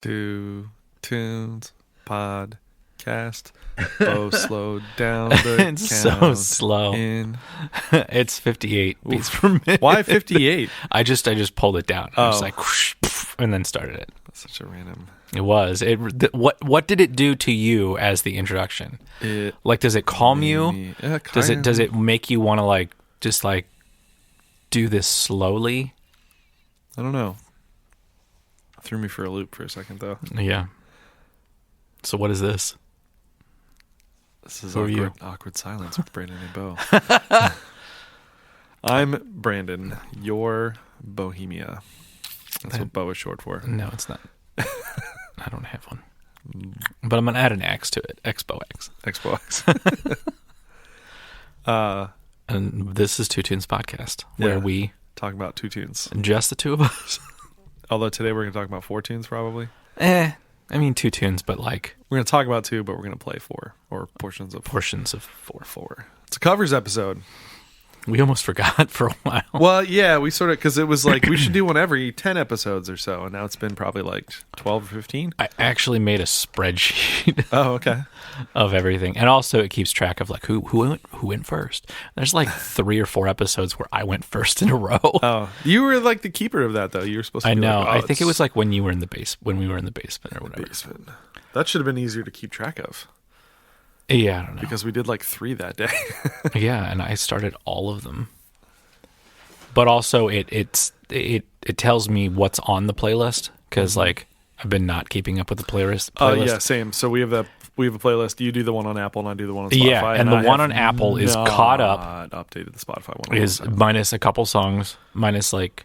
Two Tunes podcast. Bo slowed down the It's so slow. It's 58 beats per minute. Why 58? I just pulled it down. I was like, whoosh, poof, and then started it. That's such a random. It was. What did it do to you as the introduction? Does it calm you? Yeah, Does it make you want to just do this slowly? I don't know. Threw me for a loop for a second though. Yeah. So what is this? This is Who are awkward silence with Brandon and Bo. I'm Brandon. You're Bohemia. That's what Bo is short for. No, it's not. I don't have one. But I'm going to add an X to it. Expo X. Expo X. And this is Two Tunes Podcast, where we talk about two tunes. Just the two of us. Although today we're going to talk about four tunes probably. I mean two tunes, but we're going to talk about two, but we're going to play four, or portions of four. Four. It's a covers episode. We almost forgot for a while. Well, yeah, we sort of, because it was like we should do one every 10 episodes or so, and now it's been probably like 12 or 15. I actually made a spreadsheet. Oh, okay. Of everything, and also it keeps track of who went first. There's 3 or 4 episodes where I went first in a row. Oh, you were like the keeper of that though. You were supposed to. I know. I think it was when you were in the when we were in the basement or whatever. Basement. That should have been easier to keep track of. Yeah, I don't know. Because we did 3 that day. Yeah, and I started all of them. But also it tells me what's on the playlist because I've been not keeping up with the playlist. Yeah, same. So we have a playlist. You do the one on Apple, and I do the one on Spotify. Yeah, and the one on Apple is caught up. Updated the Spotify one. Is minus a couple songs, minus 4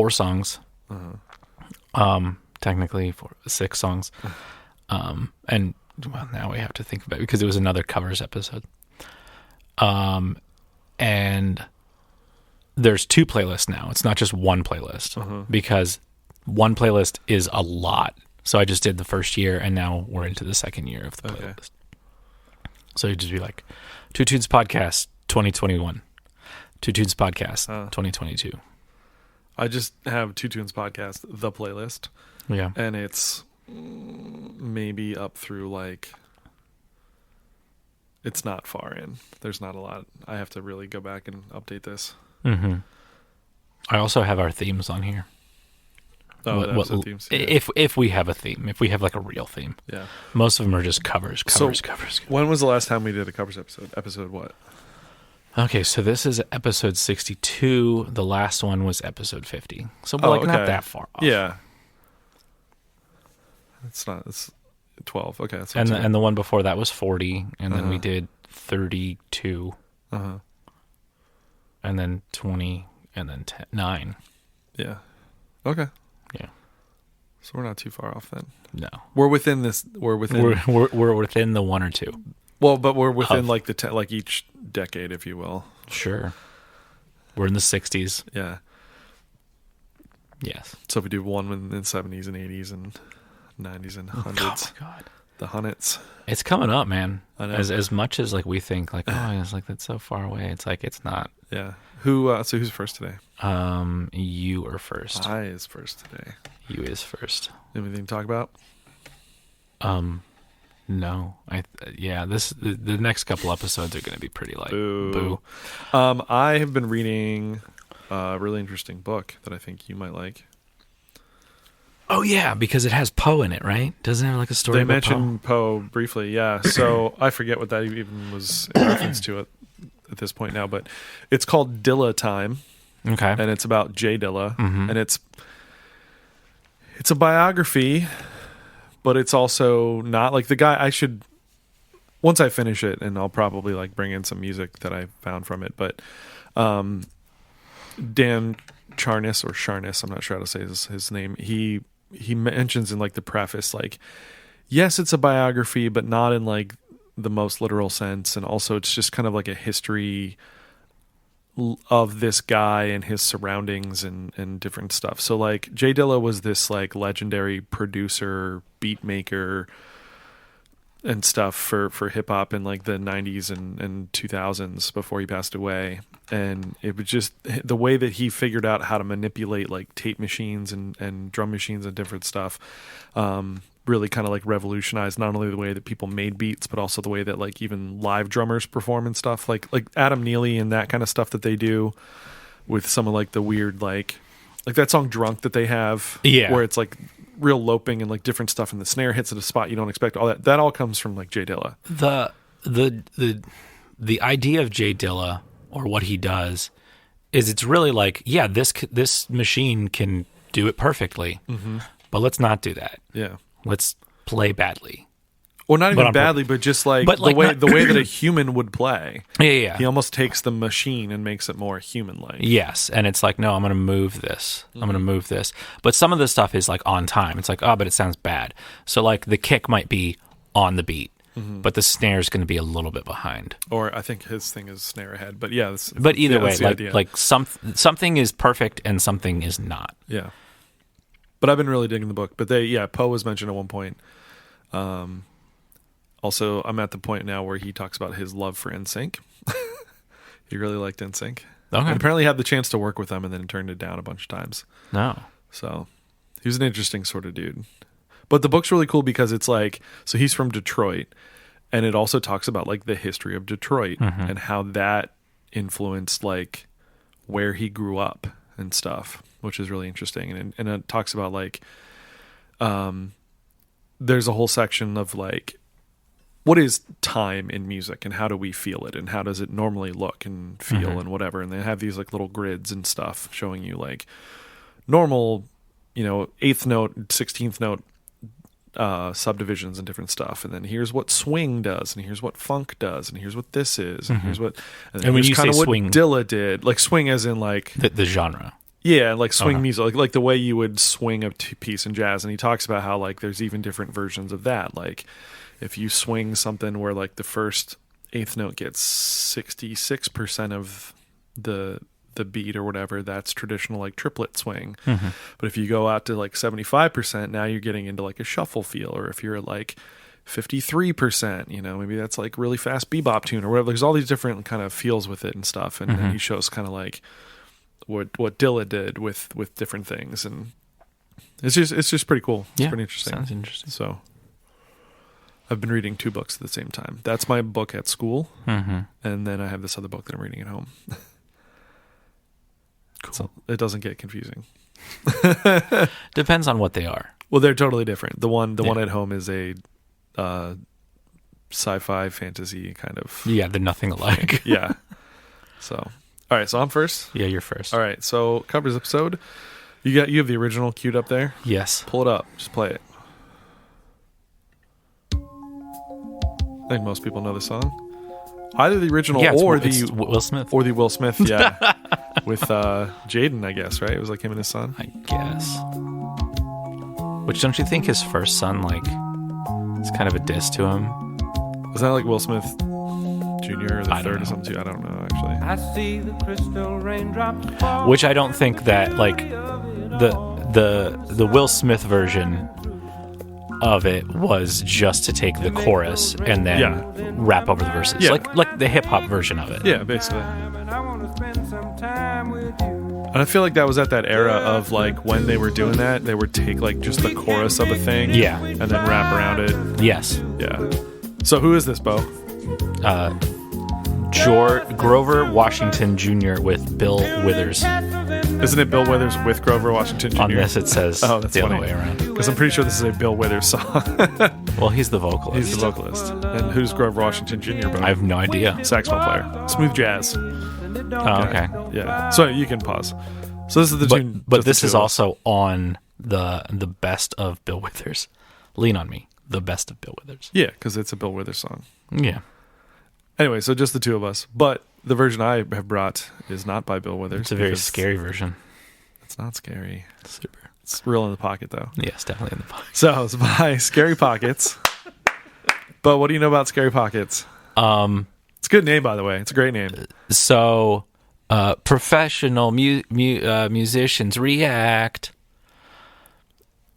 songs. Technically 6 songs. And well, now we have to think about it because it was another covers episode. And there's 2 playlists now. It's not just one playlist because one playlist is a lot. So I just did the first year, and now we're into the second year of the playlist. So you'd just be like, Two Tunes Podcast 2021, Two Tunes Podcast 2022. I just have Two Tunes Podcast, the playlist. Yeah. And it's maybe up through it's not far in. There's not a lot. I have to really go back and update this. Mm-hmm. I also have our themes on here. Oh, episode themes. Yeah. If we have a theme, if we have a real theme. Yeah. Most of them are just covers. When was the last time we did a covers episode? Episode what? Okay, so this is episode 62. The last one was episode 50. So not that far off. Yeah. It's 12. Okay. That's and the one before that was 40, and then we did 32. And then 20, and then 9. Yeah. Okay. Yeah. So we're not too far off then. No. We're within this. We're within the 1 or 2. Well, but we're within each decade, if you will. Sure. We're in the 60s. Yeah. Yes. So if we do one in the 70s and 80s and 90s and 100s. Oh my God. The hundreds. It's coming up, man. I know. As much as we think it's that's so far away. It's it's not. Yeah. So who's first today? You are first. I is first today. You is first. Anything to talk about? No. The next couple episodes are going to be pretty boo. I have been reading a really interesting book that I think you might like. Oh yeah, because it has Poe in it, right? Doesn't it have a story? They mentioned Poe briefly, yeah. So I forget what that even was in reference to at this point now, but it's called Dilla Time. Okay, and it's about Jay Dilla, and it's a biography, but it's also not the guy. I should once I finish it, and I'll probably bring in some music that I found from it. But Dan Charnas or Sharnas, I'm not sure how to say his name. He mentions in the preface yes, it's a biography, but not in the most literal sense, and also it's just kind of a history of this guy and his surroundings and different stuff. So Jay Dilla was this legendary producer, beat maker and stuff for hip hop in the 90s and 2000s before he passed away. and it was just the way that he figured out how to manipulate like tape machines and drum machines and different stuff. Really kind of like revolutionized not only the way that people made beats, but also the way that like even live drummers perform and stuff. Like Adam Neely and that kind of stuff that they do with some of like the weird like that song "Drunk" that they have, where it's like real loping and like different stuff, and the snare hits at a spot you don't expect. All that all comes from like Jay Dilla. The idea of Jay Dilla, or what he does, is it's really like, yeah, this machine can do it perfectly, but let's not do that. Yeah. Let's play badly. Or not even badly, but just like, the way that a human would play. Yeah. He almost takes the machine and makes it more human-like. Yes, and it's like, no, I'm going to move this. I'm going to move this. But some of the stuff is like on time. It's like, oh, but it sounds bad. So like the kick might be on the beat, but the snare is going to be a little bit behind. Or I think his thing is snare ahead. But yeah. But either way, like something is perfect and something is not. Yeah. But I've been really digging the book. But Poe was mentioned at one point. Also, I'm at the point now where he talks about his love for NSYNC. He really liked NSYNC. Okay. And apparently had the chance to work with them and then turned it down a bunch of times. No. So he was an interesting sort of dude. But the book's really cool because it's like, so he's from Detroit, and it also talks about like the history of Detroit and how that influenced like where he grew up and stuff, which is really interesting. And it talks about like, there's a whole section of like, what is time in music and how do we feel it and how does it normally look and feel and whatever. And they have these like little grids and stuff showing you like normal, 8th note, 16th note subdivisions and different stuff. And then here's what swing does, and here's what funk does, and here's what this is, and here's what, and when you kind say of swing, what Dilla did, like swing as in like the genre. Yeah, like swing music, like the way you would swing a piece in jazz. And he talks about how like there's even different versions of that. Like if you swing something where like the first 8th note gets 66% of the beat or whatever, that's traditional like triplet swing. But if you go out to like 75%, now you're getting into like a shuffle feel. Or if you're at like 53%, maybe that's like really fast bebop tune or whatever. There's all these different kind of feels with it and stuff. And then he shows kind of like what Dilla did with different things, and it's just pretty cool. It's pretty interesting. Sounds interesting. So I've been reading 2 books at the same time. That's my book at school, and then I have this other book that I'm reading at home. Cool. So it doesn't get confusing. Depends on what they are. Well, they're totally different. The one at home is a sci-fi fantasy kind of. Yeah, they're nothing alike. Yeah. So, all right. So I'm first. Yeah, you're first. All right. So covers episode. You have the original queued up there. Yes. Pull it up. Just play it. I think most people know the song. Either the original or the Will Smith. Or the Will Smith, yeah. With Jaden, I guess, right? It was like him and his son. I guess. Which, don't you think his first son, like, it's kind of a diss to him? Was that like Will Smith Jr. or the third or something too? I don't know, actually. I see the crystal raindrops fall. Which I don't think that, like, the Will Smith version of it was just to take the chorus and then rap over the verses. Yeah. Like the hip-hop version of it. Yeah, basically. And I want to spend some time with you. And I feel like that was at that era of like when they were doing that, they would take like just the chorus of a thing, and then rap around it. Yes. Yeah. So who is this, Bo? Grover Washington Jr. with Bill Withers. Isn't it Bill Withers with Grover Washington Jr.? On this it says that's the funny. other way around. Because I'm pretty sure this is a Bill Withers song. Well, he's the vocalist. He's the vocalist. And who's Grover Washington Jr., Bo? I have no idea. Saxophone player. Smooth jazz. Oh, okay. Yeah. So you can pause. So this is the tune. But this is also on the best of Bill Withers. Lean on Me. The best of Bill Withers. Yeah, because it's a Bill Withers song. Yeah. Anyway, so just the two of us. But the version I have brought is not by Bill Withers. It's a very scary version. It's not scary. Super. It's real in the pocket, though. Yes, definitely in the pocket. So it's by Scary Pockets. But what do you know about Scary Pockets? It's a good name, by the way. It's a great name. So, professional musicians react.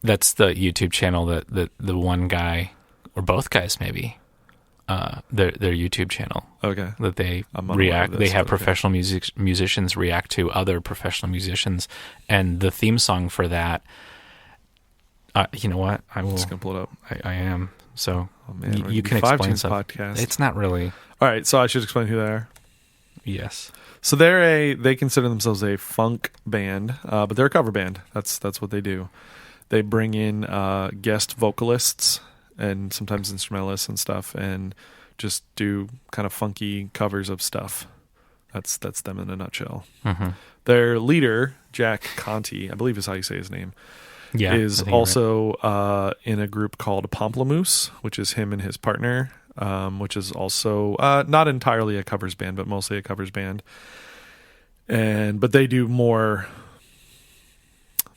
That's the YouTube channel that the one guy, or both guys maybe, their YouTube channel. Okay. That they I'm unaware of react. this, They have but okay. professional musicians react to other professional musicians, and the theme song for that. You know what? I will. Just gonna pull it up. I am. So Oh man, you can Five explain Tunes stuff. podcast. It's not really. All right, so I should explain who they are. Yes. So they consider themselves a funk band, but they're a cover band. That's what they do. They bring in guest vocalists and sometimes instrumentalists and stuff, and just do kind of funky covers of stuff. That's them in a nutshell. Mm-hmm. Their leader, Jack Conti, I believe is how you say his name, Yeah. is I think you're also in a group called Pomplamoose, which is him and his partner, which is also not entirely a covers band, but mostly a covers band. But they do more.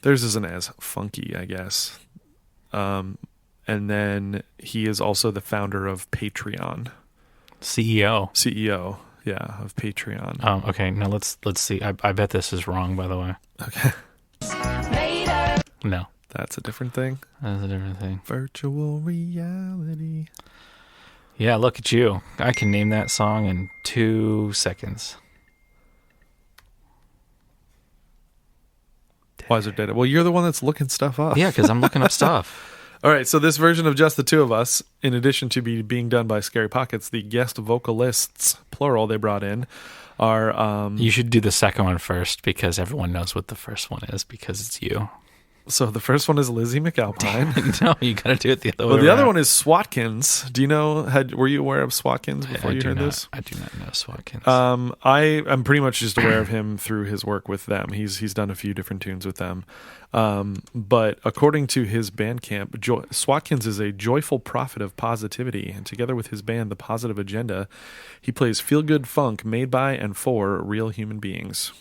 Theirs isn't as funky, I guess. And then he is also the founder of Patreon. CEO, yeah, of Patreon. Okay. Now let's see. I bet this is wrong. By the way. Okay, No, that's a different thing. that's a different thing. Virtual reality. Yeah. Look at you. I can name that song in 2 seconds. Why is it dead? Well, you're the one that's looking stuff up. Yeah, because I'm looking up stuff. All right, so this version of Just the Two of Us, in addition to being done by Scary Pockets, the guest vocalists, plural, they brought in are... You should do the second one first because everyone knows what the first one is because it's you. So the first one is Lizzy McAlpine. No, you got to do it the other way. Well, the other around. one is Swatkins. Do you know, were you aware of Swatkins before you heard this? I do not know Swatkins. I am pretty much just aware of him through his work with them. He's done a few different tunes with them. But according to his Bandcamp, Swatkins is a joyful prophet of positivity, and together with his band, The Positive Agenda, he plays feel-good funk made by and for real human beings.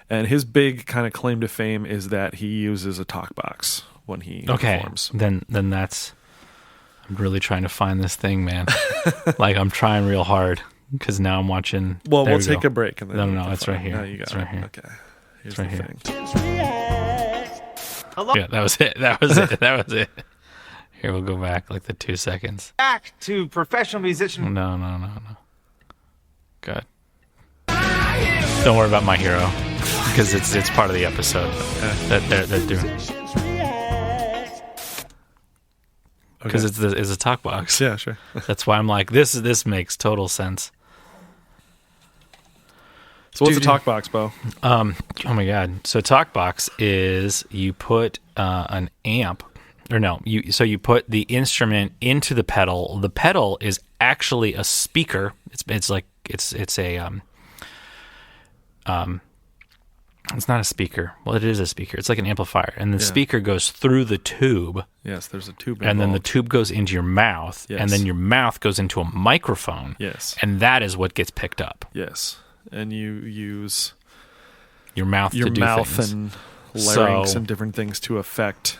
And his big kind of claim to fame is that he uses a talk box when he performs. Then that's... I'm really trying to find this thing, man. Like, I'm trying real hard because now I'm watching... Well, There we'll we take go. a break. And then No, we'll it's find- right here. No, you got It's it. right here. Okay. Here's It's right the here. thing. Yeah, that was it. That was it. That was it. Here, we'll go back like the 2 seconds. Back to professional musician. No. Good. Don't worry about my hero because it's part of the episode that they're doing. Because it's a talk box. Yeah, sure. That's why I'm like, this makes total sense. So what's a Dude. talk box, Bo? Oh my god! So talkbox is you put an amp, or no, you put the instrument into the pedal. The pedal is actually a speaker. It's not a speaker. Well, it is a speaker. It's like an amplifier, and the speaker goes through the tube, Yes, there's a tube and then the involved. tube goes into your mouth, Yes. and then your mouth goes into a microphone. Yes. And that is what gets picked up. Yes. And you use Your mouth your to do mouth things. and larynx So- and different things to affect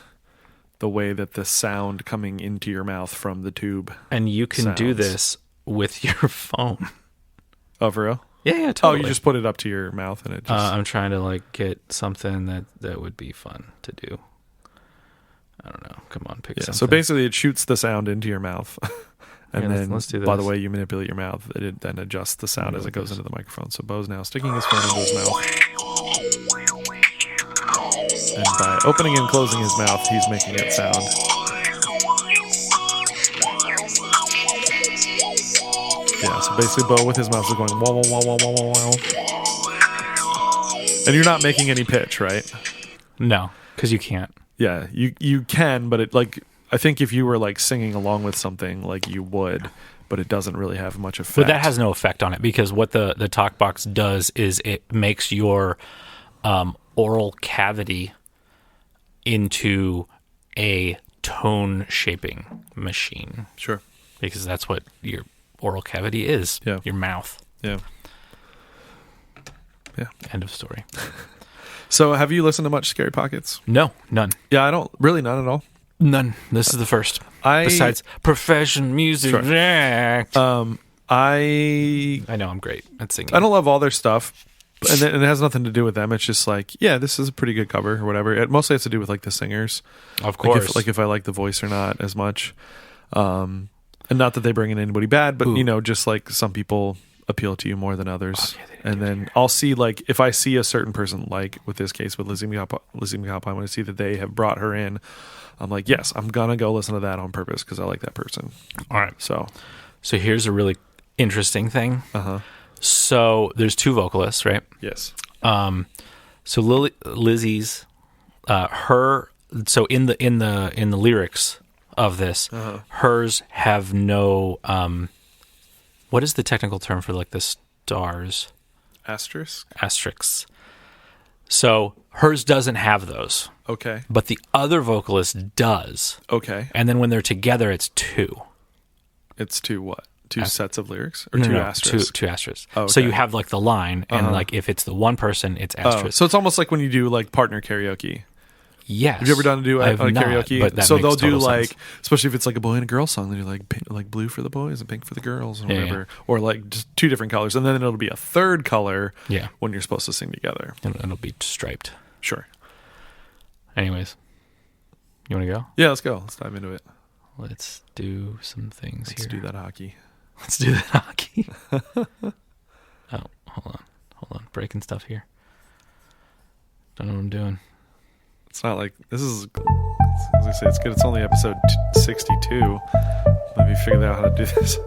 the way that the sound coming into your mouth from the tube. And you can do sounds. this with your phone. Oh, for real? Yeah, Oh, totally. you just put it up to your mouth and it just... I'm trying to like get something that would be fun to do. I don't know. Come on, pick yeah, something. so basically it shoots the sound into your mouth. And Yeah, then, let's do by the this. way you manipulate your mouth, it then adjusts the sound as it goes this. into the microphone. So Bo's now sticking his phone into his mouth. And by opening and closing his mouth, he's making it sound. Yeah, so basically Bo with his mouth is going wah, wah, wah, wah, wah, wah, wah. And you're not making any pitch, right? No, because you can't. Yeah, you can, but it like... I think if you were like singing along with something, like you would, but it doesn't really have much effect. But that has no effect on it because what the talk box does is it makes your oral cavity into a tone shaping machine Sure. because that's what your oral cavity is. Yeah. Your mouth. Yeah. Yeah. End of story. So have you listened to much Scary Pockets? No, none. Yeah, I don't really, none at all. None. This is the first. Besides professional music. Sure. Act. I I know I'm great at singing. I don't love all their stuff, and it has nothing to do with them. It's just like, yeah, this is a pretty good cover or whatever. It mostly has to do with like the singers, Of course. like if I like the voice or not as much. And And not that they bring in anybody bad, but Ooh. just like some people appeal to you more than others. Okay, And then I'll see, like, if I see a certain person, like with this case with Lizzy McAlpine, when I see that they have brought her in, I'm like, yes, I'm gonna go listen to that on purpose because I like that person. All right. So here's a really interesting thing. uh-huh. So there's 2 vocalists, right? Yes. So Lizzy's her. So in the lyrics of this, hers have no. What is the technical term for like the stars? Asterisks. So hers doesn't have those. Okay. But the other vocalist does. Okay. And then when they're together, it's 2. It's 2 what? 2 sets of lyrics or 2 asterisks? 2 asterisks. Oh, okay. So you have like the line, and like if it's the one person, it's asterisk. So it's almost like when you do like partner karaoke. Yes. Have you ever done a duet on karaoke? But that so makes they'll do total like, sense. especially if it's like a boy and a girl song, they do like like blue for the boys and pink for the girls or Yeah, whatever, or like just 2 different colors, and then it'll be a third color. Yeah. When you're supposed to sing together. And it'll be striped. Sure. Anyways, you want to go? Yeah, let's go. Let's dive into it. Let's do some things Let's here. do that hockey. Let's do that hockey. Oh, hold on. Breaking stuff here. Don't know what I'm doing. It's not like this is. As I say, it's good. It's only episode 62. Let me figure out how to do this.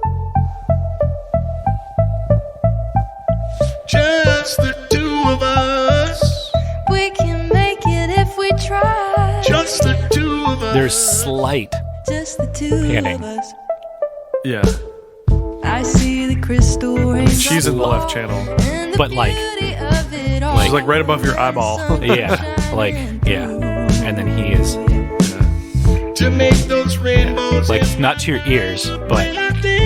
Just the 2 of us. We can make it if we try. Just the 2 of us. There's slight. Just the 2 Panning. of us. Yeah, I see the crystal raindrops she's in the left channel. and the But, like- beauty of it all. She's like right above your eyeball. Yeah. And then he is To make those rainbows. like not to your ears, but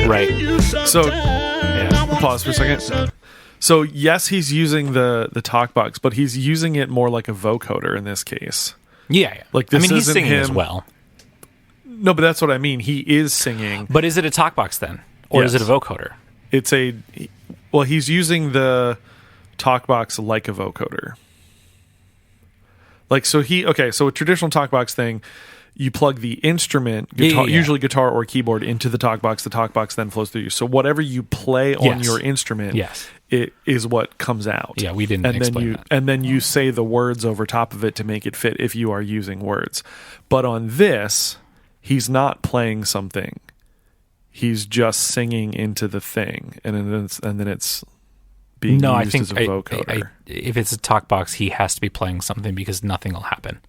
right. So Yeah. pause for a second. So yes, he's using the talk box, but he's using it more like a vocoder in this case. Yeah. Like, I this mean, he's isn't singing as him. well. No, but that's what I mean. He is singing. But is it a talk box then, or is it a Yes. vocoder? It's he's using the talk box like a vocoder. Like, so a traditional talk box thing, you plug the instrument, guitar, Yeah. usually guitar or keyboard, into the talk box then flows through you. So whatever you play on Yes. your instrument, Yes. it is what comes out. Yeah, we didn't explain that. And then you say the words over top of it to make it fit if you are using words. But on this, he's not playing something. He's just singing into the thing, and then it's being No, I used think as a vocoder. if it's a talk box, he has to be playing something because nothing will happen.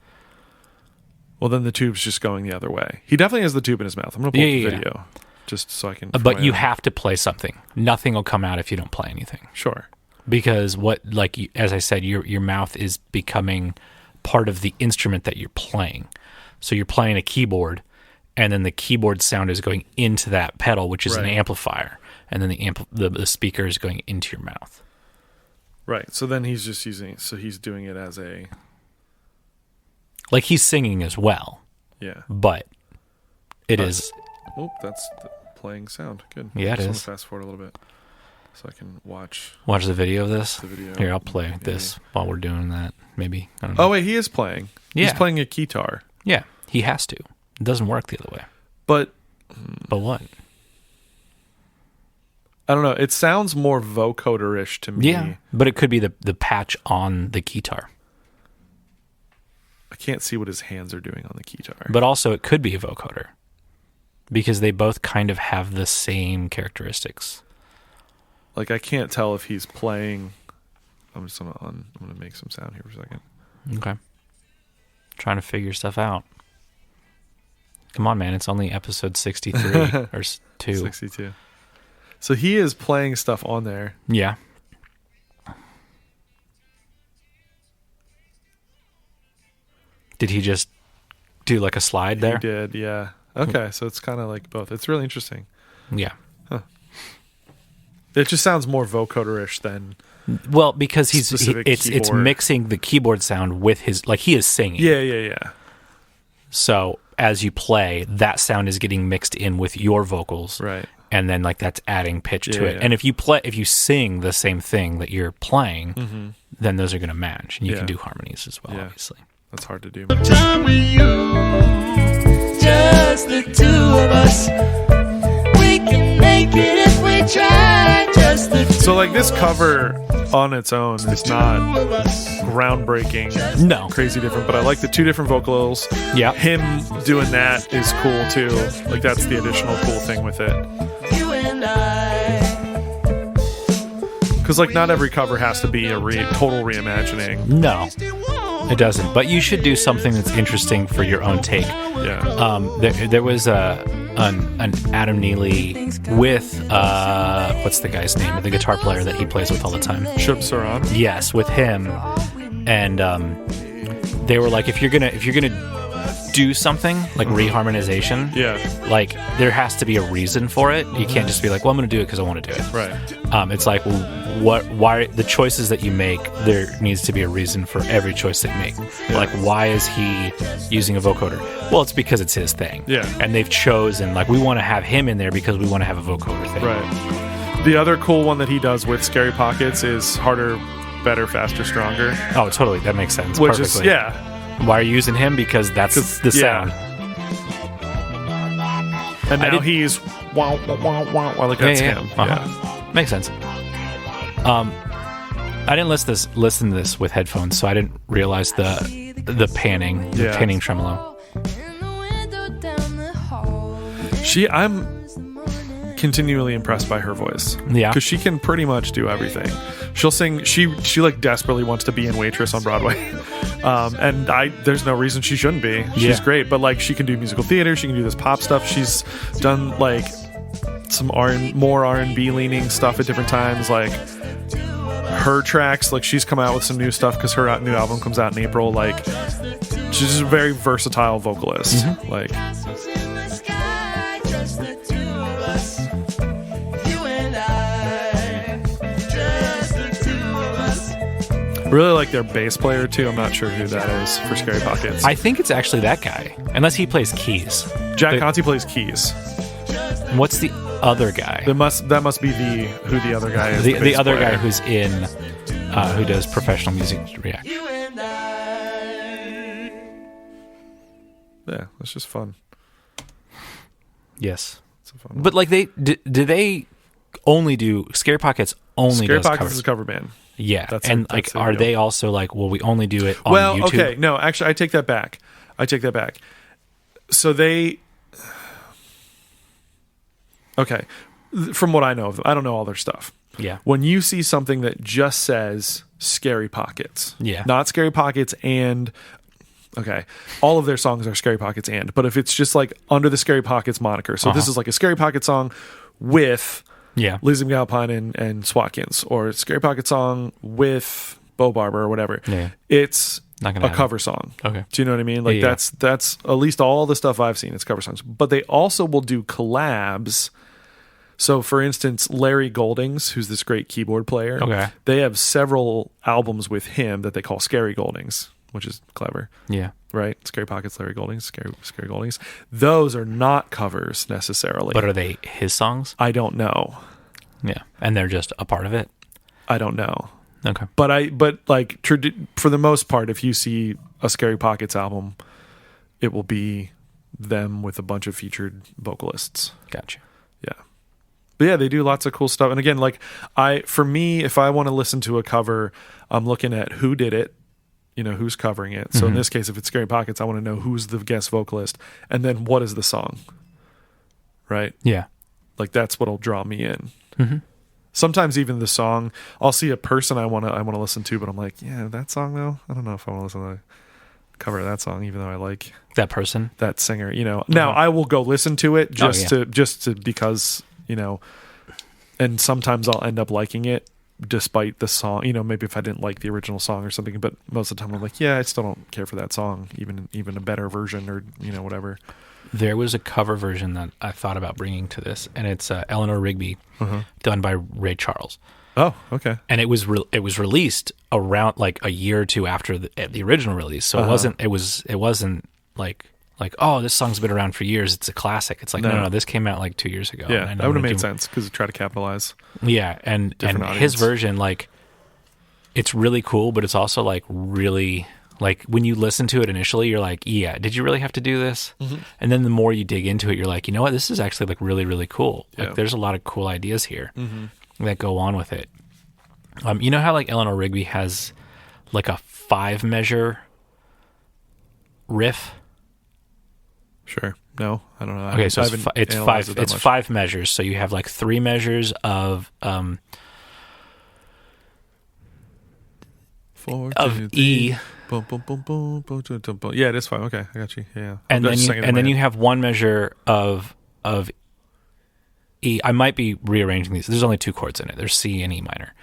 Well, then the tube's just going the other way. He definitely has the tube in his mouth. I'm going to pull up the Yeah. video just so I can. But you have to play something. Nothing will come out if you don't play anything. Sure. Because as I said, your mouth is becoming part of the instrument that you're playing. So you're playing a keyboard, and then the keyboard sound is going into that pedal, which is an Right. amplifier, and then the speaker is going into your mouth. Right. So then he's just using. So he's doing it as a. Like he's singing as well, Yeah. but it is. Oh, that's the playing sound. Good. Yeah, it I just want is. to fast forward a little bit so I can watch. Watch the video of this. The video. Here, I'll play this while we're doing that. Maybe. I don't know. Oh wait, he is playing. Yeah. He's playing a guitar. Yeah, he has to. It doesn't work the other way. But But what? I don't know. It sounds more vocoder-ish to me. Yeah, but it could be the patch on the guitar. I can't see what his hands are doing on the guitar. But also, it could be a vocoder because they both kind of have the same characteristics. Like, I can't tell if he's playing. I'm gonna make some sound here for a second. Okay. Trying to figure stuff out. Come on, man. It's only episode 63 or 2. 62. So he is playing stuff on there. Yeah. Did he just do like a slide there? He did, yeah. Okay, so it's kind of like both. It's really interesting. Yeah. It just sounds more vocoder-ish than. Well, because Specific it's keyboard. mixing the keyboard sound with his, like he is singing. Yeah. So as you play, that sound is getting mixed in with your vocals. Right. And then like that's adding pitch to Yeah, it. yeah. And if you sing the same thing that you're playing, then those are going to match, and you Yeah. can do harmonies as well, Yeah. obviously. That's hard to do. Time with you. Just the 2 of us. We So like this cover on its own is not groundbreaking, No. crazy different, but I like the two different vocals. Yeah. Him doing that is cool too. Like that's the additional cool thing with it. Because like not every cover has to be a total reimagining. No, it doesn't. But you should do something that's interesting for your own take. Yeah. There was an Adam Neely with what's the guy's name? The guitar player that he plays with all the time. Shub Saran. Yes, with him, and they were like, if you're gonna do something like reharmonization, Yeah. like there has to be a reason for it. You can't just be like, well, I'm gonna do it because I want to do it. Right. It's like, why the choices that you make, there needs to be a reason for every choice that you make. Like, why is he using a vocoder? Well, it's because it's his thing. Yeah. And they've chosen, like, we want to have him in there because we want to have a vocoder thing. Right. The other cool one that he does with Scary Pockets is Harder, Better, Faster, Stronger. Oh, totally. That makes sense. Which perfectly. is, yeah. Why are you using him? Because that's the sound. And now did- he's wow, like that's him. Uh-huh. Yeah. Makes sense. I didn't listen to this with headphones, so I didn't realize the panning, the Yeah. panning tremolo. I'm continually impressed by her voice. Yeah. Because she can pretty much do everything. She'll sing. She like desperately wants to be in Waitress on Broadway, and there's no reason she shouldn't be. She's Yeah. great, but like she can do musical theater. She can do this pop stuff. She's done like some more R&B leaning stuff at different times. Like her tracks, like she's come out with some new stuff because her new album comes out in April. Like she's just a very versatile vocalist. Mm-hmm. Like. Really like their bass player too. I'm not sure who that is for Scary Pockets. I think it's actually that guy, unless he plays keys. Jack the- Conte plays keys. What's the other guy? That must be who the other guy is. The bass other player. guy who's in, who does professional music react. Yeah, it's just fun. Yes, It's a fun one. but like do they only do Scary Pockets? Only Scary does Pockets covers. is a cover band. Yeah, That's and it, like, that's the are deal. they also like, well, we only do it on Well, YouTube? okay, no, actually, I take that back. So okay, from what I know of them, I don't know all their stuff. Yeah. When you see something that just says Scary Pockets, Yeah. not Scary Pockets and, okay, all of their songs are Scary Pockets and, but if it's just like under the Scary Pockets moniker, so this is like a Scary Pocket song with Yeah. Lizzy McAlpine and Swatkins, or a Scary Pocket song with Bo Barber or whatever. Yeah. It's Not a gonna happen. cover song. Okay. Do you know what I mean? Like Yeah. that's at least all the stuff I've seen. It's cover songs, but they also will do collabs. So, for instance, Larry Gouldings, who's this great keyboard player, Okay. they have several albums with him that they call Scary Gouldings, which is clever, Yeah. right? Scary Pockets, Larry Gouldings, Scary Gouldings. Those are not covers necessarily. But are they his songs? I don't know. Yeah. And they're just a part of it? I don't know. Okay. But like for the most part, if you see a Scary Pockets album, it will be them with a bunch of featured vocalists. Gotcha. Yeah. But yeah, they do lots of cool stuff. And again, like for me, if I want to listen to a cover, I'm looking at who did it, who's covering it. So in this case, if it's Scary Pockets, I want to know who's the guest vocalist and then what is the song, right? Yeah. Like that's what'll draw me in. Sometimes even the song, I'll see a person I want to listen to, but I'm like, yeah, that song though, I don't know if I want to listen to the cover of that song, even though I like That person? that singer. Now I will go listen to it just yeah. to because and sometimes I'll end up liking it despite the song. Maybe if I didn't like the original song or something, but most of the time I'm like, yeah, I still don't care for that song, even a better version or whatever. There was a cover version that I thought about bringing to this, and it's Eleanor Rigby, done by Ray Charles. Oh, okay. And it was released around like a year or two after the original release, so it wasn't like oh, this song's been around for years, it's a classic. It's like no, this came out like 2 years ago. Yeah, and that would have made sense because try to capitalize. Yeah, and Different his audience. version, like, it's really cool, but it's also like really. Like when you listen to it initially, you're like, yeah, did you really have to do this? And then the more you dig into it, you're like, you know what? This is actually like really, really cool. Like Yeah. there's a lot of cool ideas here that go on with it. You know how like Eleanor Rigby has like a 5-measure riff? Sure. No, I don't know. Okay, so it's five. It's much. 5 measures. So you have like 3 measures of 4, of 2, 3. E, Boom, boom, boom, boom, boom, boom, boom, boom. Yeah, it is 5. Okay, I got you. Yeah. and then you have 1 measure of E. I might be rearranging these. There's only 2 chords in it. There's C and E minor.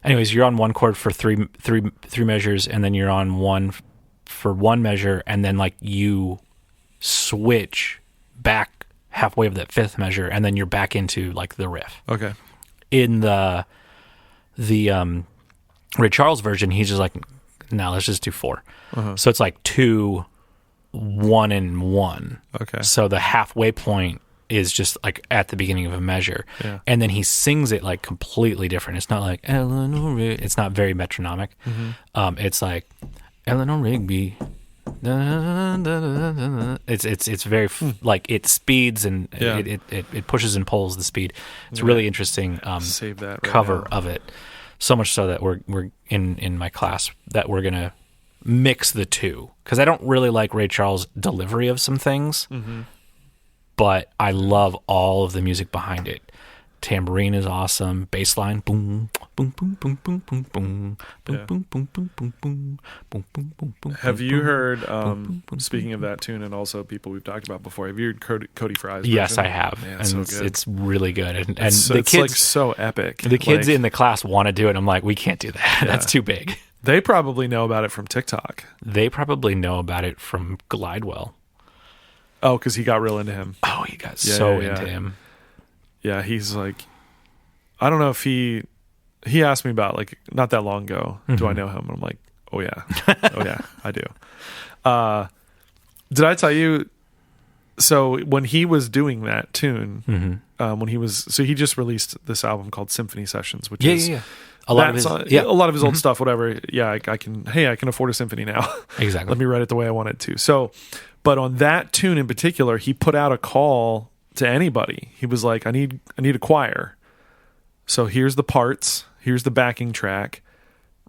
Anyways, you're on 1 chord for three measures, and then you're on 1 for 1 measure, and then like you switch back halfway of that 5th measure, and then you're back into like the riff. Okay. In the Ray Charles version, he's just like, no, let's just do 4. So it's like 2, 1, and 1. Okay. So the halfway point is just like at the beginning of a measure. Yeah. And then he sings it like completely different. It's not like Eleanor Rigby. It's not very metronomic. It's like Eleanor Rigby. It's very like it speeds and it pushes and pulls the speed. It's a really interesting Save that right cover now. of it. So much so that we're in my class that we're gonna mix the two, because I don't really like Ray Charles' delivery of some things, but I love all of the music behind it. Tambourine is awesome. Bass line, boom, boom, boom, boom, boom, boom, boom, boom, boom, boom, boom, boom, boom, boom, boom, boom, boom. Have you heard, speaking of that tune and also people we've talked about before, have you heard Cody Fry's version? Yes, I have. Man, And it's so it's, good. it's really good. And It's the it's like kids, so epic. the kids Like, in the class want to do it. I'm like, we can't do that. That's too big. they probably know about it from TikTok. They probably know about it from Glidewell. Oh, because he got real into him. Oh, he got Yeah, so yeah, into yeah. him. Yeah, he's like, I don't know if he asked me about, like, not that long ago, do I know him? And I'm like, oh yeah. Oh yeah, I do. Did I tell you, so when he was doing that tune, he just released this album called Symphony Sessions, which is A lot of his, a lot of his old stuff, whatever. Yeah, I can afford a symphony now. Exactly. Let me write it the way I want it to. So, but on that tune in particular, he put out a call to anybody. He was like, I need a choir. So here's the parts, here's the backing track,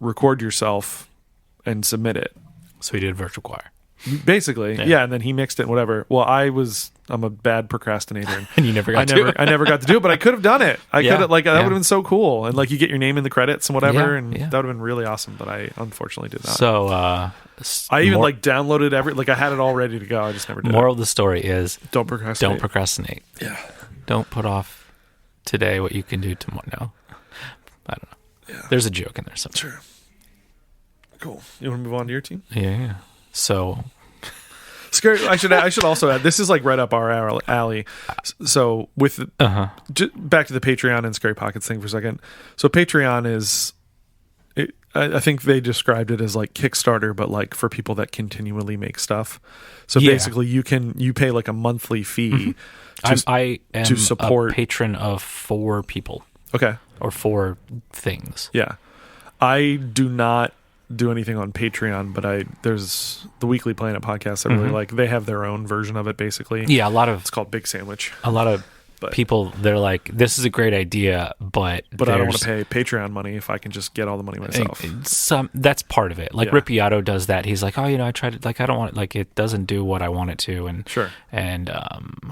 record yourself and submit it. So he did virtual choir. Basically, yeah, and then he mixed it and whatever. Well, I'm a bad procrastinator. And you never got to do it. I never got to do it, but I could have done it. I Yeah, could have, like, that yeah. would have been so cool. And like you get your name in the credits and whatever, Yeah, and yeah. that would have been really awesome, but I unfortunately did not. So I even like downloaded I had it all ready to go. I just never did moral it. of the story is Don't procrastinate. don't procrastinate. Yeah. Don't put off today what you can do tomorrow. No, I don't know. Yeah. There's a joke in there somewhere. Sure. Cool. You want to move on to your team? Yeah. So Scary. I should also add, this is like right up our alley. So with back to the Patreon and Scary Pockets thing for a second. So Patreon is, I think they described it as like Kickstarter, but like for people that continually make stuff. So Yeah. basically, you pay like a monthly fee I am to support. a patron of 4 people Okay. or 4 things. Yeah. I do not do anything on Patreon, but there's the Weekly Planet podcast I really like. They have their own version of it, basically. Yeah, It's called Big Sandwich. a lot of But- people, they're like, this is a great idea, but But I don't want to pay Patreon money if I can just get all the money myself. that's part of it. Like Yeah. Rippiato does that. He's like, I tried it. Like, I don't want it. Like, it doesn't do what I want it to. And Sure. And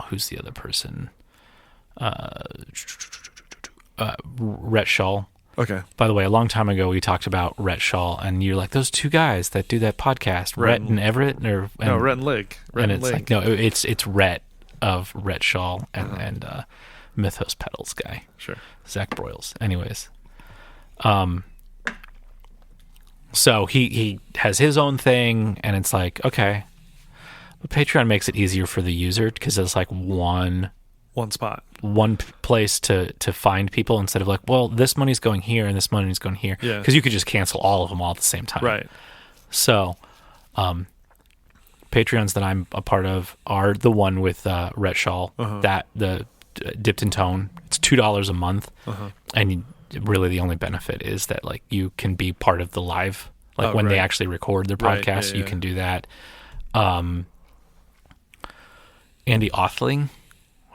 who's the other person? Rhett Shaw. Okay. By the way, a long time ago we talked about Rhett Shaw, and you're like, those 2 guys that do that podcast, Rhett and Everett, No, Rhett and Lake. Rhett and and it's Lake. like, no, it's Rhett of Rhett Shaw and Mythos Pedals guy. Sure. Zach Broyles. Anyways. So he has his own thing, and it's like, okay. But Patreon makes it easier for the user because it's like one spot. place to find people instead of like, well, this money's going here and this money's going here. Yeah. Because you could just cancel all of them all at the same time. Right. So, Patreons that I'm a part of are the one with Rhett Shaw, that the Dipped in Tone. It's $2 a month, and really the only benefit is that like you can be part of the live, like when they right. actually record their Right, podcast, yeah, you yeah. can do that. Andy Othling,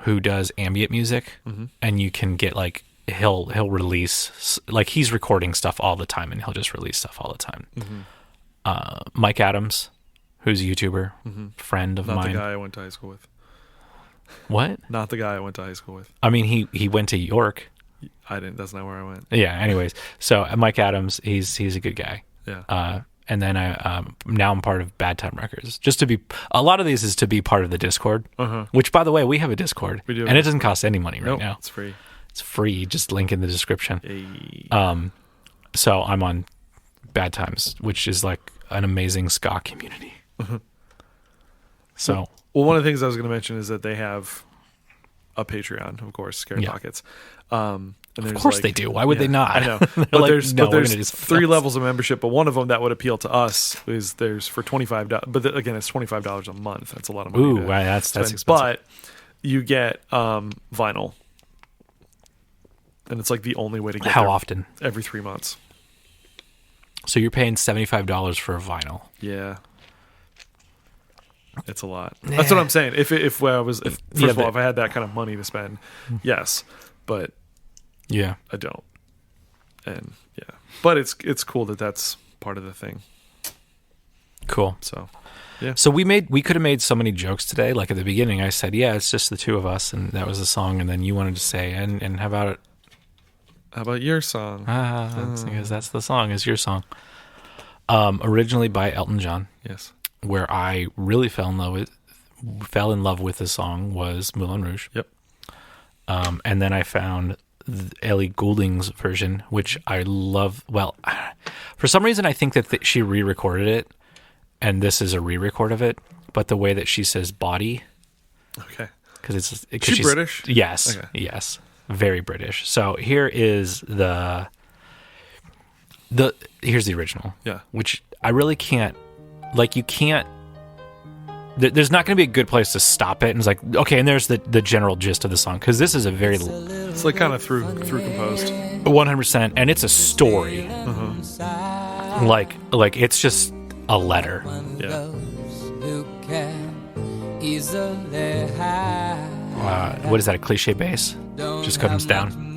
who does ambient music, and you can get like he'll release, like, he's recording stuff all the time, and he'll just release stuff all the time. Mike Adams, who's a YouTuber, friend of Not mine. the guy I went to high school with. What? Not the guy I went to high school with. I mean, he went to York. I didn't. That's not where I went. Yeah. Anyways, so Mike Adams, he's a good guy. Yeah. And then now I'm part of Bad Time Records. Just to be, a lot of these is to be part of the Discord. Which, by the way, we have a Discord. We do. And it doesn't cost any money right now. It's free. It's free. Just link in the description. Hey. So I'm on Bad Times, which is like an amazing ska community. So, well, one of the things I was going to mention is that they have a Patreon, of course, Scary Yeah. Pockets. And of course they do. Why would they not? I know. They're But like, there's, "No, but we're there's gonna do something 3 else." levels of membership, but one of them that would appeal to us is there's for $25. But again, it's $25 a month. That's a lot of money. Ooh, to wow, that's spend. expensive. But you get vinyl. And it's like the only way to get How there often? every 3 months. So you're paying $75 for a vinyl. Yeah. It's a lot. That's what I'm saying. If of all, if I had that kind of money to spend, yes, but Yeah. I don't. And yeah, but it's cool that that's part of the thing. Cool. So So we could have made so many jokes today. Like at the beginning, I said, "Yeah, it's just the two of us," and that was the song. And then you wanted to say, "And how about it?" how about your song? Because that's the song. Is your song? Originally by Elton John. Yes. Where I really fell in love with the song was Moulin Rouge. Yep. And then I found Ellie Goulding's version, which I love. Well, for some reason, I think that she re-recorded it, and this is a re-record of it. But the way that she says "body," Okay. because She's British? Yes, Okay. yes, very British. So here is here's the original. Yeah. Which I really can't. Like, you can't. There's not going to be a good place to stop it. And it's like, okay, and there's the general gist of the song, because this is a very It's like kind of through composed. 100%, and it's a story. Like it's just a letter. Yeah. What is that? A cliche bass? Just comes down.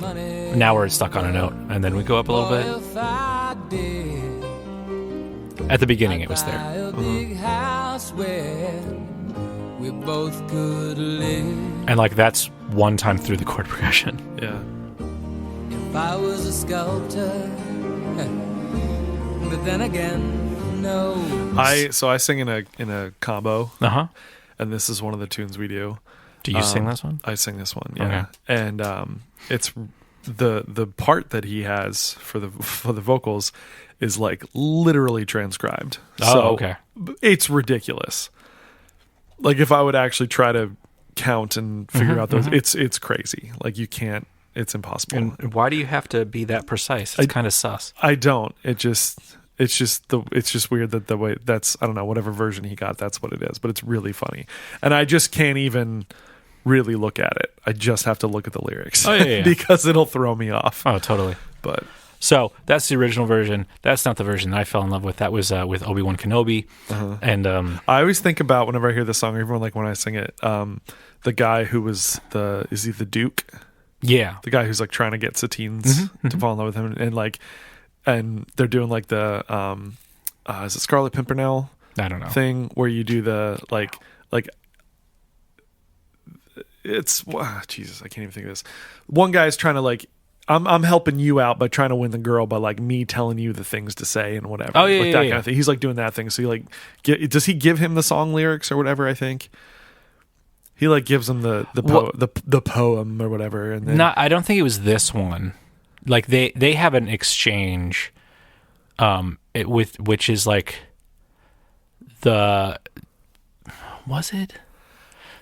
Now we're stuck on a note, and then we go up a little bit. At the beginning, it was there. And like that's one time through the chord progression. Yeah. If I was a sculptor, but then again, no. I sing in a combo, Uh-huh. and this is one of the tunes we do. Do you sing this one? I sing this one, yeah. Okay. And it's the part that he has for the vocals is like literally transcribed. Oh, so okay. It's ridiculous. Like if I would actually try to count and figure out those, it's crazy. Like you can't. It's impossible. And why do you have to be that precise? It's kind of sus. I don't. It's just weird that the way that's, I don't know, whatever version he got, that's what it is. But it's really funny, and I just can't even really look at it. I just have to look at the lyrics. Oh, yeah. because it'll throw me off. Oh, totally. But So that's the original version. That's not the version that I fell in love with. That was with Obi-Wan Kenobi. And I always think about whenever I hear this song, even like when I sing it, the guy who was is he the Duke? yeah, The guy who's like trying to get Satines to fall in love with him, and they're doing like the is it Scarlet Pimpernel I don't know. thing where you do the like it's Jesus, I can't even think of this. One guy's trying to like I'm helping you out by trying to win the girl by like me telling you the things to say and whatever. Oh, yeah, like yeah, that yeah. kind of thing. He's like doing that thing. So he like does he give him the song lyrics or whatever? I think he like gives him the poem or whatever. And then I don't think it was this one. Like they have an exchange, which is like was it?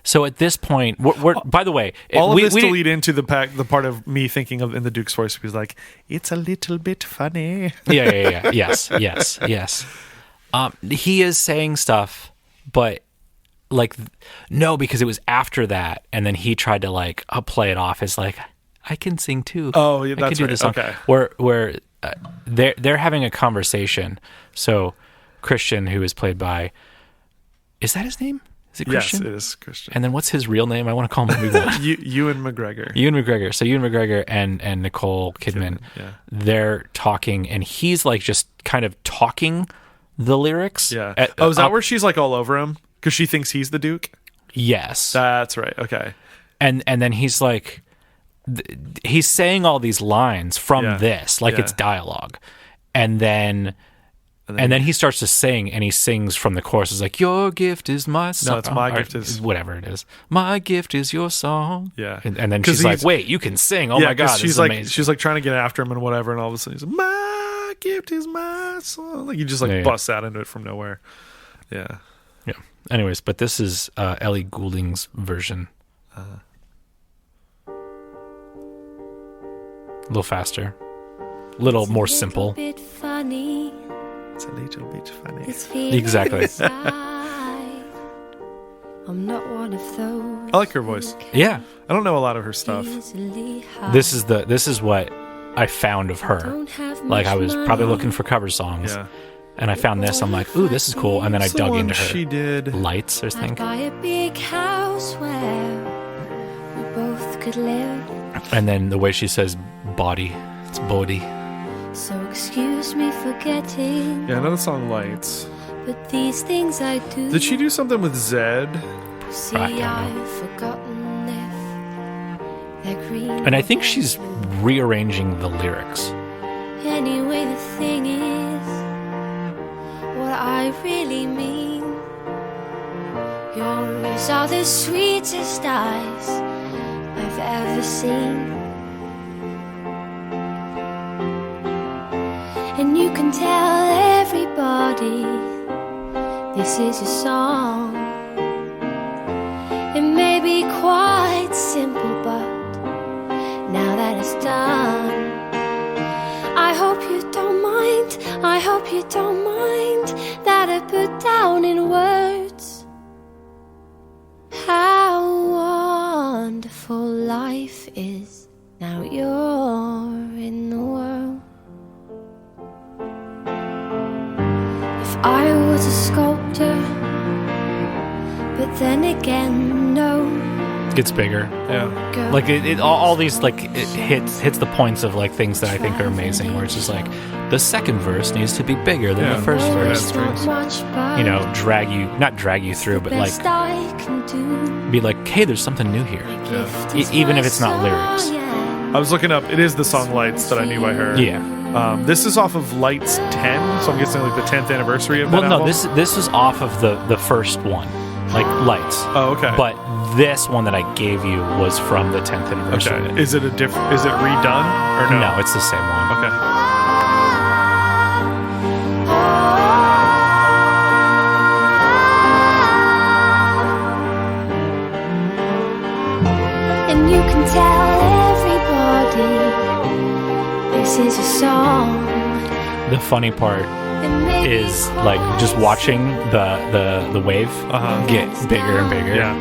So at this point, we're by the way, all of we this to didn't- lead into the part of me thinking of in the Duke's voice, because like it's a little bit funny. yeah. Yes. He is saying stuff, but like no, because it was after that, and then he tried to like play it off as like I can sing too. Oh, yeah, I can that's do right. this song. Okay. Where they're having a conversation. So Christian, who is played by, is that his name? Is it Christian? Yes, it is Christian. And then what's his real name? I want to call him Ewan McGregor. Ewan McGregor. So Ewan McGregor and Nicole Kidman, yeah. they're talking, and he's like just kind of talking the lyrics. Yeah. Is that where she's like all over him because she thinks he's the Duke? Yes. That's right. Okay. And then he's like, he's saying all these lines from this, like it's dialogue, and then he starts to sing, and he sings from the chorus. It's like, your gift is my song. No, it's my gift is... Whatever it is. My gift is your song. Yeah. And then she's like, wait, you can sing. Oh my God, this she's is like, amazing. she's like trying to get after him and whatever, and all of a sudden he's like, my gift is my song. Like, he just like busts out into it from nowhere. Yeah. Yeah. Anyways, but this is Ellie Goulding's version. A little faster. A little more simple. Bit funny. It's a little bit funny. Exactly. I'm not one of those. I like her voice. Yeah. I don't know a lot of her stuff. This is what I found of her. Like, I was probably looking for cover songs. Yeah. And I found this. I'm like, ooh, this is cool. And then I dug into her. She did Lights, I think. Buy a big house where we both could live. And then the way she says body, it's body. So excuse me for getting. Yeah, another song, Lights. But these things I do. Did she do something with Zed? See, I've forgotten if they're green. And I think she's rearranging the lyrics. Anyway, the thing is, what I really mean. Yours are the sweetest eyes I've ever seen. And you can tell everybody this is a song. It may be quite simple, but now that it's done, I hope you don't mind, I hope you don't mind that I put down in words how wonderful life is now you're in the world. If I was a sculptor, but then again, no. Gets bigger. Yeah. Like all these, like, it hits the points of like things that I think are amazing, where it's just like the second verse needs to be bigger than the first verse. You know, not drag you through, but like be like, hey, there's something new here. Yeah. Even if it's not lyrics. I was looking up, it is the song Lights that I knew by her. Yeah. This is off of Lights 10, so I'm guessing like the 10th anniversary of that album. This is off of the first one, like Lights. Oh, okay. But this one that I gave you was from the 10th anniversary. Okay. Is it redone or no? No, it's the same one. Okay. And you can tell everybody this is a song. The funny part is like just watching the wave get bigger and bigger. Yeah.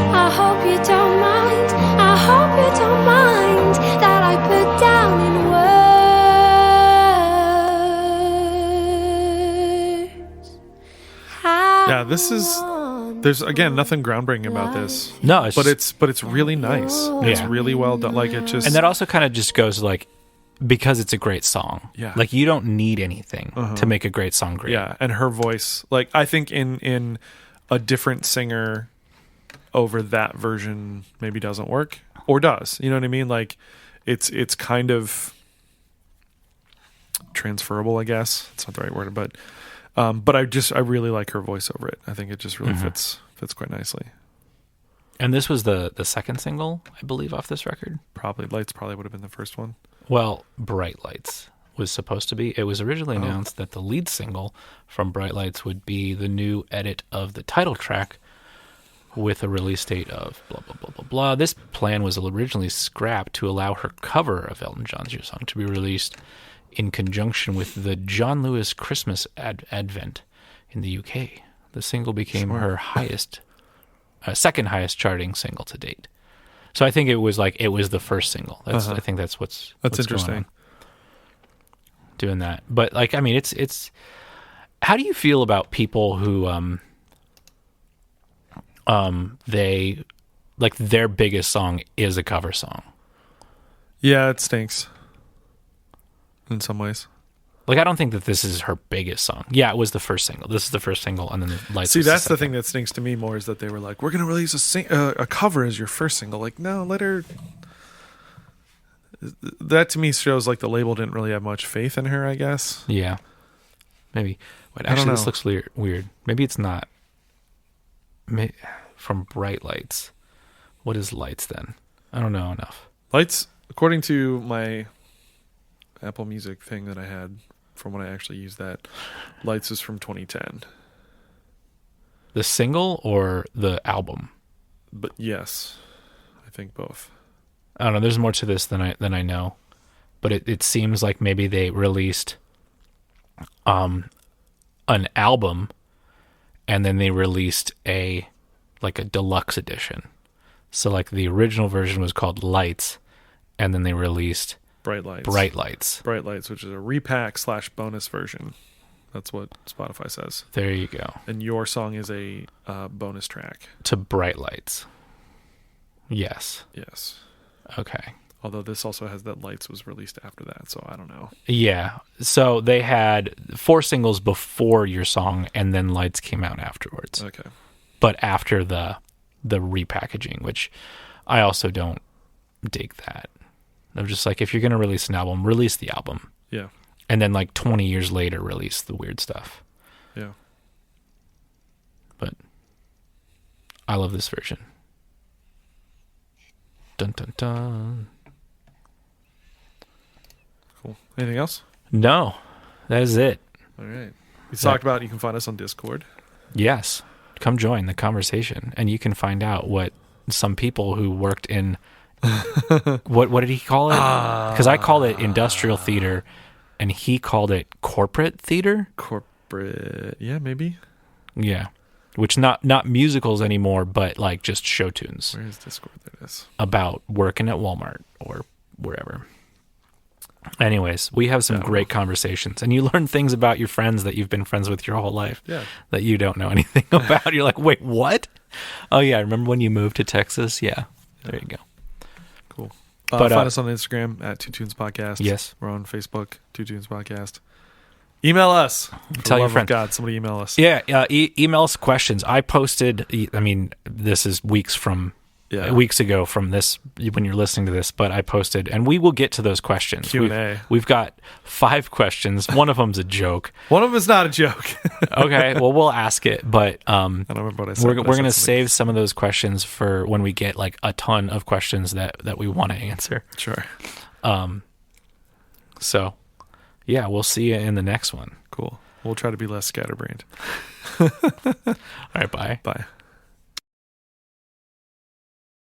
I hope you don't mind, I hope you don't mind that I put down in words. Yeah, there's again nothing groundbreaking about this. No, but it's really nice. It's really well done. Like, it just, and that also kind of just goes like, because it's a great song. Yeah. Like, you don't need anything to make a great song great. Yeah, and her voice, like, I think in a different singer over that version maybe doesn't work, or does. You know what I mean? Like, it's kind of transferable, I guess. It's not the right word, but I really like her voice over it. I think it just really fits quite nicely. And this was the second single, I believe, off this record. Probably Lights would have been the first one. Well, Bright Lights was supposed to be. It was originally announced that the lead single from Bright Lights would be the new edit of the title track with a release date of blah, blah, blah, blah, blah. This plan was originally scrapped to allow her cover of Elton John's Your Song to be released in conjunction with the John Lewis Christmas advent in the UK. The single became her second highest charting single to date. So I think it was the first single. I think that's what's interesting. Going on. Doing that. But like, I mean, it's how do you feel about people who they like their biggest song is a cover song. Yeah, it stinks in some ways. Like, I don't think that this is her biggest song. Yeah, it was the first single. This is the first single, and then the Lights. See, that's the thing that stinks to me more is that they were like, we're going to release a cover as your first single. Like, no, let her... That to me shows like the label didn't really have much faith in her, I guess. Yeah. Maybe. Wait, I don't actually, this know. looks weird. Maybe it's not. From Bright Lights. What is Lights then? I don't know enough. Lights, according to my Apple Music thing that I had from when I actually used that, Lights is from 2010. The single or the album? But yes, I think both. I don't know. There's more to this than I know, but it seems like maybe they released an album, and then they released a deluxe edition. So like the original version was called Lights, and then they released Bright Lights. Bright Lights, which is a repack / bonus version. That's what Spotify says. There you go. And your song is a bonus track. To Bright Lights. Yes. Yes. Okay. Although this also has that Lights was released after that, so I don't know. Yeah. So they had 4 singles before your song, and then Lights came out afterwards. Okay. But after the repackaging, which I also don't dig that. I'm just like, if you're going to release an album, release the album. Yeah. And then like 20 years later, release the weird stuff. Yeah. But I love this version. Dun, dun, dun. Cool. Anything else? No, that is it. All right. We talked about you can find us on Discord. Yes. Come join the conversation, and you can find out what some people who worked in what did he call it? Because I called it industrial theater, and he called it corporate theater. Corporate. Yeah, maybe. Yeah. Which not musicals anymore, but like just show tunes. Where is Discord? There it is. About working at Walmart or wherever. Anyways, we have some great conversations, and you learn things about your friends that you've been friends with your whole life that you don't know anything about. You're like, wait, what? Oh yeah, remember when you moved to Texas? Yeah. There you go. Cool. But find us on Instagram at Two Tunes Podcast. Yes. We're on Facebook, Two Tunes Podcast. Email us. For Tell the your love friends. of God, somebody email us. Yeah, email us questions. I posted, this is weeks ago from this, when you're listening to this, but I posted, and we will get to those questions. Q&A. We've got 5 questions. One of them's a joke. One of them is not a joke. Okay, well, we'll ask it, but I don't remember what I said. we're going to save some of those questions for when we get like a ton of questions that we want to answer. Sure. So, yeah, we'll see you in the next one. Cool. We'll try to be less scatterbrained. All right, bye. Bye.